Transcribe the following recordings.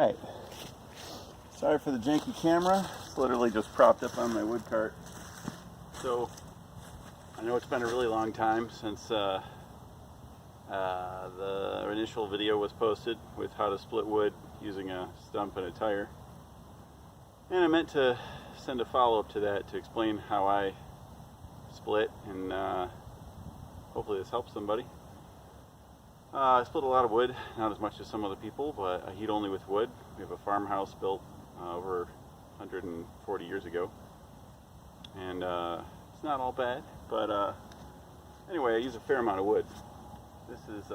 Alright, sorry for the janky camera. It's literally just propped up on my wood cart. So, I know it's been a really long time since the initial video was posted with how to split wood using a stump and a tire. And I meant to send a follow-up to that to explain how I split, and hopefully this helps somebody. I split a lot of wood, not as much as some other people, but I heat only with wood. We have a farmhouse built over 140 years ago, and it's not all bad, but anyway, I use a fair amount of wood. This is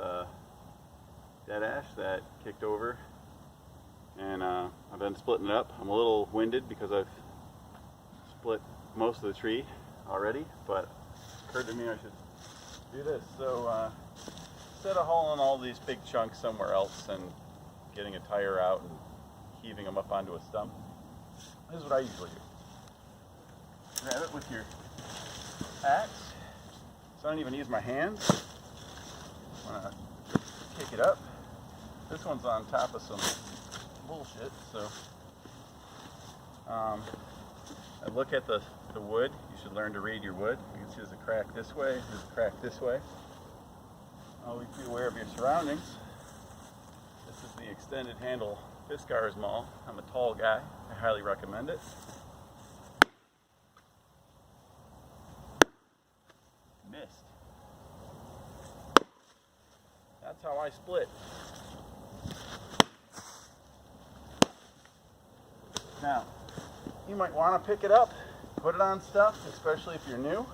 dead ash that kicked over, and I've been splitting it up. I'm a little winded because I've split most of the tree already, but it occurred to me I should do this. So instead of hauling all these big chunks somewhere else and getting a tire out and heaving them up onto a stump, this is what I usually do. Grab it with your axe. So I don't even use my hands. I'm gonna kick it up. This one's on top of some bullshit, so I look at the wood. You should learn to read your wood. You can see there's a crack this way, there's a crack this way. Always be aware of your surroundings. This is the extended handle Fiskars Maul. I'm a tall guy. I highly recommend it. Missed. That's how I split. Now, you might want to pick it up, put it on stuff, especially if you're new.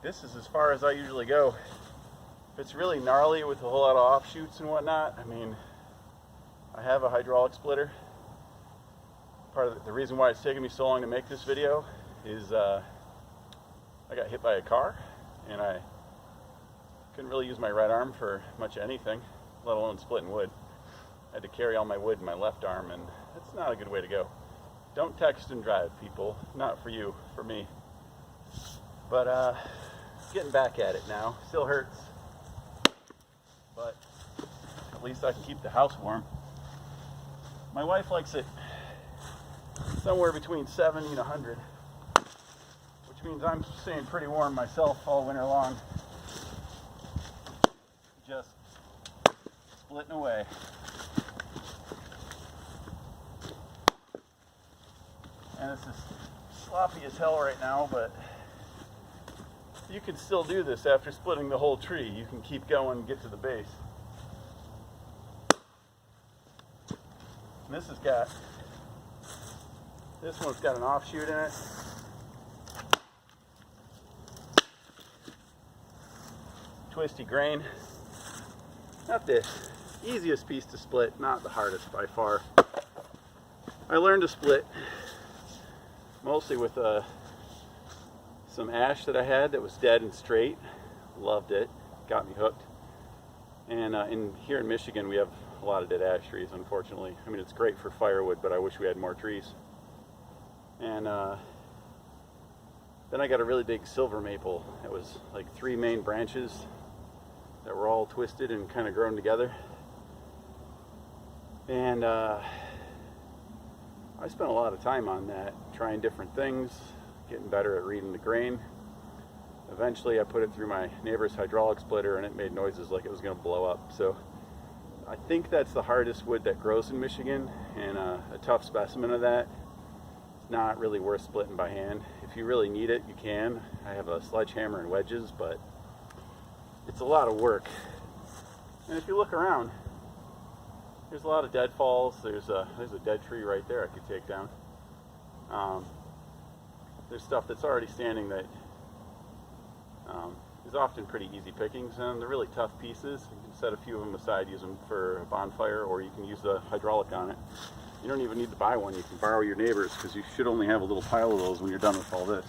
This is as far as I usually go. If it's really gnarly with a whole lot of offshoots and whatnot, I mean, I have a hydraulic splitter. Part of the reason why it's taken me so long to make this video is I got hit by a car and I couldn't really use my right arm for much anything, let alone splitting wood. I had to carry all my wood in my left arm, and that's not a good way to go. Don't text and drive, people. Not for you, for me. But getting back at it now. Still hurts, but at least I can keep the house warm. My wife likes it somewhere between 70 and 100, which means I'm staying pretty warm myself all winter long. Just splitting away. And this is sloppy as hell right now, but you can still do this after splitting the whole tree. You can keep going and get to the base. And this one's got an offshoot in it. Twisty grain. Not the easiest piece to split, not the hardest by far. I learned to split mostly with some ash that I had that was dead and straight. Loved it, got me hooked. And here in Michigan we have a lot of dead ash trees, unfortunately. I mean, it's great for firewood, but I wish we had more trees. And then I got a really big silver maple. It was like 3 main branches that were all twisted and kind of grown together. And I spent a lot of time on that, trying different things, getting better at reading the grain. Eventually I put it through my neighbor's hydraulic splitter and it made noises like it was going to blow up. So I think that's the hardest wood that grows in Michigan, and a tough specimen of that. It's not really worth splitting by hand. If you really need it, you can. I have a sledgehammer and wedges, but it's a lot of work. And if you look around, there's a lot of deadfalls. There's a dead tree right there I could take down. There's stuff that's already standing that is often pretty easy pickings, and the really tough pieces, you can set a few of them aside, use them for a bonfire, or you can use the hydraulic on it. You don't even need to buy one. You can borrow your neighbor's, because you should only have a little pile of those when you're done with all this.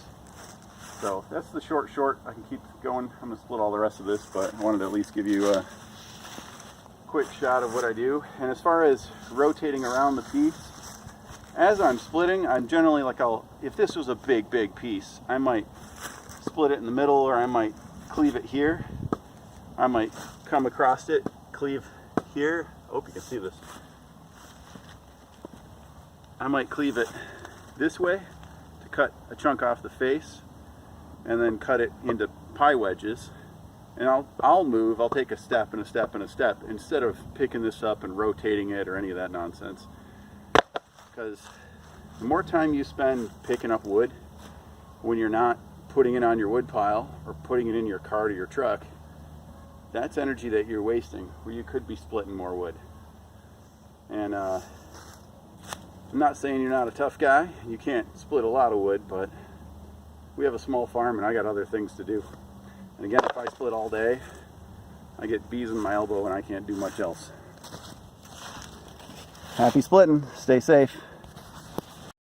So that's the short. I can keep going. I'm going to split all the rest of this, but I wanted to at least give you a quick shot of what I do. And as far as rotating around the piece, as I'm splitting, I'm generally like, if this was a big piece, I might split it in the middle, or I might cleave it here. I might come across it, cleave here. I hope you can see this. I might cleave it this way to cut a chunk off the face, and then cut it into pie wedges. And I'll take a step and a step and a step instead of picking this up and rotating it or any of that nonsense. Because the more time you spend picking up wood when you're not putting it on your wood pile or putting it in your cart or your truck, that's energy that you're wasting where you could be splitting more wood. And I'm not saying you're not a tough guy, you can't split a lot of wood, but we have a small farm and I got other things to do. And again, if I split all day, I get bees in my elbow and I can't do much else. Happy splitting. Stay safe.